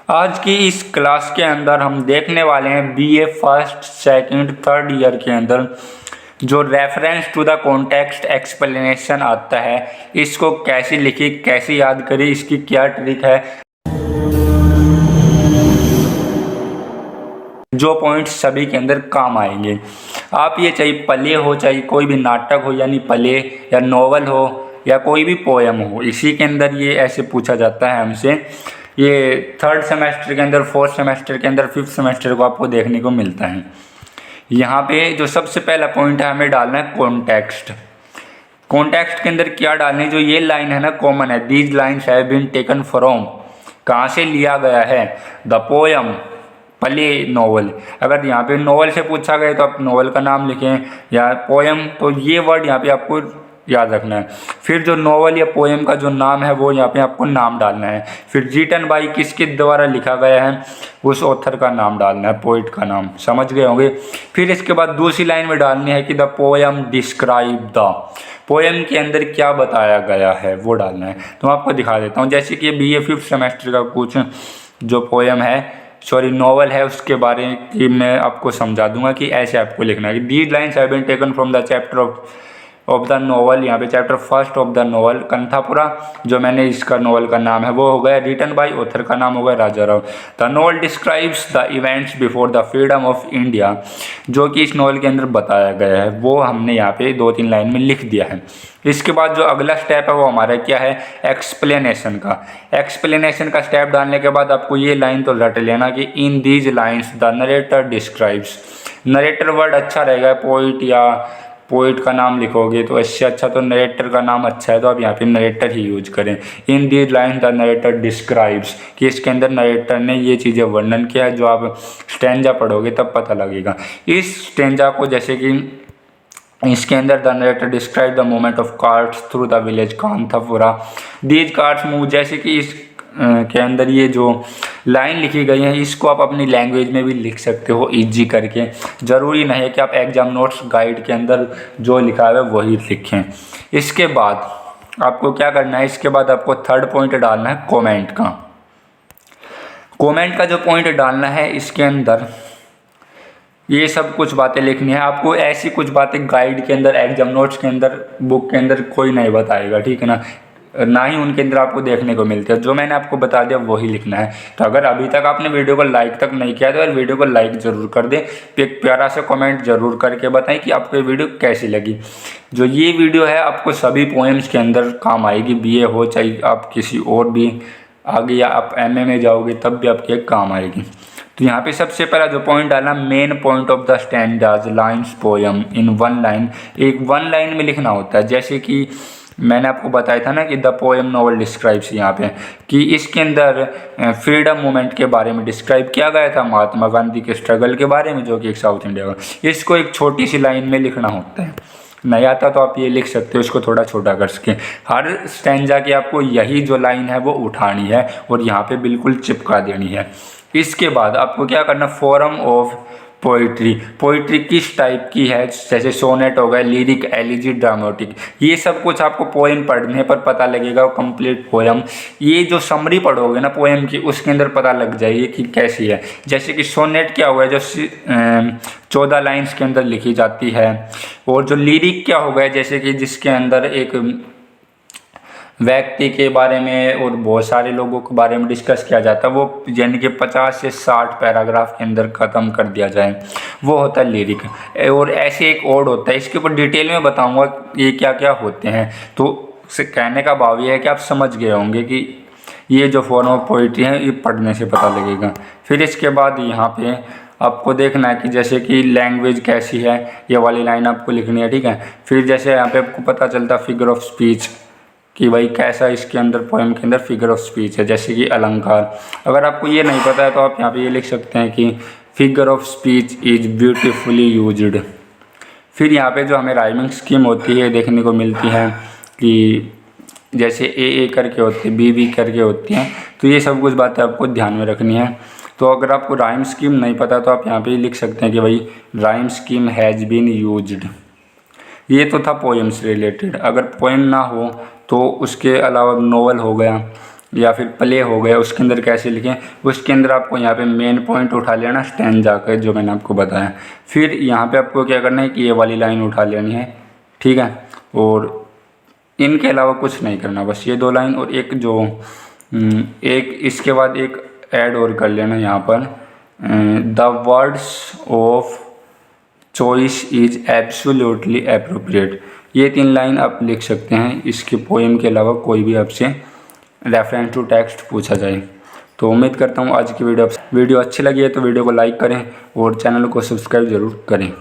आज की इस क्लास के अंदर हम देखने वाले हैं BA first second third year के अंदर जो reference to the context explanation आता है, इसको कैसे लिखी, कैसे याद करी, इसकी क्या ट्रिक है, जो पॉइंट्स सभी के अंदर काम आएंगे। आप ये चाहे प्ले हो, चाहे कोई भी नाटक हो यानी प्ले, या नोवेल हो, या कोई भी पोएम हो, इसी के अंदर ये ऐसे पूछा जाता है हमसे। ये थर्ड सेमेस्टर के अंदर, फोर्थ सेमेस्टर के अंदर, फिफ्थ सेमेस्टर को आपको देखने को मिलता है। यहाँ पे जो सबसे पहला पॉइंट है, हमें डालना है कॉन्टेक्स्ट। कॉन्टेक्स्ट के अंदर क्या डालने, जो ये लाइन है ना, कॉमन है। These lines have been taken from, कहाँ से लिया गया है, द पोएम, प्ले, नोवेल। अगर यहाँ पे नोवेल से पूछा गया तो आप नोवेल का नाम लिखें, या पोएम, तो ये वर्ड यहाँ पे आपको याद रखना है। फिर जो नोवेल या पोएम का जो नाम है वो यहाँ पे आपको नाम डालना है। फिर रिटन बाय, किसके द्वारा लिखा गया है, उस ऑथर का नाम डालना है, पोइट का नाम, समझ गए होंगे। फिर इसके बाद दूसरी लाइन में डालनी है कि the poem describe the, poem के अंदर क्या बताया गया है वो डालना है। तो मैं आपको दिखा देता हूँ। जैसे कि बीए फिफ्थ सेमेस्टर का कुछ जो पोएम है, सॉरी नोवेल है, उसके बारे में मैं आपको समझा दूंगा कि ऐसे आपको लिखना है कि these lines have been taken from the chapter of the novel. यहाँ पे chapter first of the novel Kanthapura, जो मैंने इसका नोवेल का नाम है वो हो गया। रिटन बाय, ऑथर का नाम हो गया Raja Rao. The novel describes the events before the freedom of India, जो कि इस नोवेल के अंदर बताया गया है, वो हमने यहाँ पे 2-3 लाइन में लिख दिया है। इसके बाद जो अगला स्टेप है वो हमारा क्या है, एक्सप्लेनेशन का। एक्सप्लेनेशन का स्टेप डालने के बाद आपको ये लाइन तो रट लेना कि in these lines the narrator describes. Narrator word अच्छा रहेगा, पोइट या पोइट का नाम लिखोगे तो इससे अच्छा तो नरेटर का नाम अच्छा है, तो आप यहाँ पे नरेटर ही यूज करें। In these lines the narrator describes, कि इसके अंदर नरेटर ने ये चीज़ें वर्णन किया है, जो आप स्टेंजा पढ़ोगे तब पता लगेगा। इस स्टेंजा को, जैसे कि इसके अंदर the narrator describe the movement of carts through the village Kanthapura, these carts move, जैसे कि इस के अंदर ये जो लाइन लिखी गई है, इसको आप अपनी लैंग्वेज में भी लिख सकते हो इजी करके। ज़रूरी नहीं है कि आप एग्जाम नोट्स गाइड के अंदर जो लिखा है वही लिखें। इसके बाद आपको क्या करना है, इसके बाद आपको थर्ड पॉइंट डालना है कमेंट का। कमेंट का जो पॉइंट डालना है, इसके अंदर ये सब कुछ बातें लिखनी है आपको। ऐसी कुछ बातें गाइड के अंदर, एग्जाम नोट्स के अंदर, बुक के अंदर कोई नहीं बताएगा, ठीक है ना ही उनके अंदर आपको देखने को मिलते हैं। जो मैंने आपको बता दिया वही लिखना है। तो अगर अभी तक आपने वीडियो को लाइक तक नहीं किया तो यार वीडियो को लाइक ज़रूर कर दें, एक प्यारा सा कमेंट ज़रूर करके बताएं कि आपको ये वीडियो कैसी लगी। जो ये वीडियो है आपको सभी पोएम्स के अंदर काम आएगी, बीए हो चाहे आप किसी और भी आगे या आप एमए में जाओगे तब भी आपके काम आएगी। तो यहाँ पे सबसे पहला जो पॉइंट डालना, main point of the standards lines poem in one line. एक वन लाइन में लिखना होता है। जैसे कि मैंने आपको बताया था ना कि द पोएम नोवेल डिस्क्राइब्स, यहाँ पे कि इसके अंदर फ्रीडम मूवमेंट के बारे में डिस्क्राइब किया गया था, महात्मा गांधी के स्ट्रगल के बारे में, जो कि एक साउथ इंडिया का। इसको एक छोटी सी लाइन में लिखना होता है। नहीं आता तो आप ये लिख सकते हो, इसको थोड़ा छोटा कर सकें। हर स्टैंजा की आपको यही जो लाइन है वो उठानी है और यहाँ पे बिल्कुल चिपका देनी है। इसके बाद आपको क्या करना, फॉर्म ऑफ पोइट्री, पोइट्री किस टाइप की है, जैसे सोनेट हो गया, लिरिक, एलिजी, ड्रामेटिक, ये सब कुछ आपको पोएम पढ़ने पर पता लगेगा। कंप्लीट पोएम, ये जो समरी पढ़ोगे ना पोएम की, उसके अंदर पता लग जाएगी कि कैसी है। जैसे कि सोनेट क्या हुआ है, जो 14 लाइन्स के अंदर लिखी जाती है। और जो लिरिक क्या हो गया, जैसे कि जिसके अंदर एक व्यक्ति के बारे में और बहुत सारे लोगों के बारे में डिस्कस किया जाता है, वो यानी कि 50 से 60 पैराग्राफ के अंदर ख़त्म कर दिया जाए, वो होता है लिरिक। और ऐसे एक ओड होता है, इसके ऊपर डिटेल में बताऊंगा ये क्या क्या होते हैं। तो कहने का भाव ये है कि आप समझ गए होंगे कि ये जो फॉर्म ऑफ पोइट्री है ये पढ़ने से पता लगेगा। फिर इसके बाद यहाँ पे आपको देखना है कि जैसे कि लैंग्वेज कैसी है, ये वाली लाइन आपको लिखनी है, ठीक है। फिर जैसे यहाँ पे आपको पता चलता फिगर ऑफ स्पीच, कि भाई कैसा इसके अंदर पोएम के अंदर फिगर ऑफ स्पीच है, जैसे कि अलंकार। अगर आपको ये नहीं पता है तो आप यहाँ पे ये लिख सकते हैं कि figure of speech is beautifully used. फिर यहाँ पे जो हमें राइमिंग स्कीम होती है देखने को मिलती है कि जैसे ए करके होती है, बी करके होती हैं। तो ये सब कुछ बातें आपको ध्यान में रखनी है। तो अगर आपको राइम स्कीम नहीं पता तो आप यहाँ पे लिख सकते हैं कि भाई rhyme scheme has been used. ये तो था पोएम से रिलेटेड। अगर पोएम ना हो तो उसके अलावा नोवेल हो गया, या फिर प्ले हो गया, उसके अंदर कैसे लिखें, उसके अंदर आपको यहाँ पे मेन पॉइंट उठा लेना स्टैंजा का, जो मैंने आपको बताया। फिर यहाँ पे आपको क्या करना है कि ये वाली लाइन उठा लेनी है, ठीक है, और इनके अलावा कुछ नहीं करना, बस ये 2 लाइन और एक जो एक इसके बाद एक ऐड और कर लेना यहाँ पर, the words of choice is absolutely appropriate. ये 3 लाइन आप लिख सकते हैं, इसके पोएम के अलावा कोई भी आपसे रेफरेंस टू टेक्स्ट पूछा जाए। तो उम्मीद करता हूँ आज की वीडियो अच्छी लगी है तो वीडियो को लाइक करें और चैनल को सब्सक्राइब ज़रूर करें।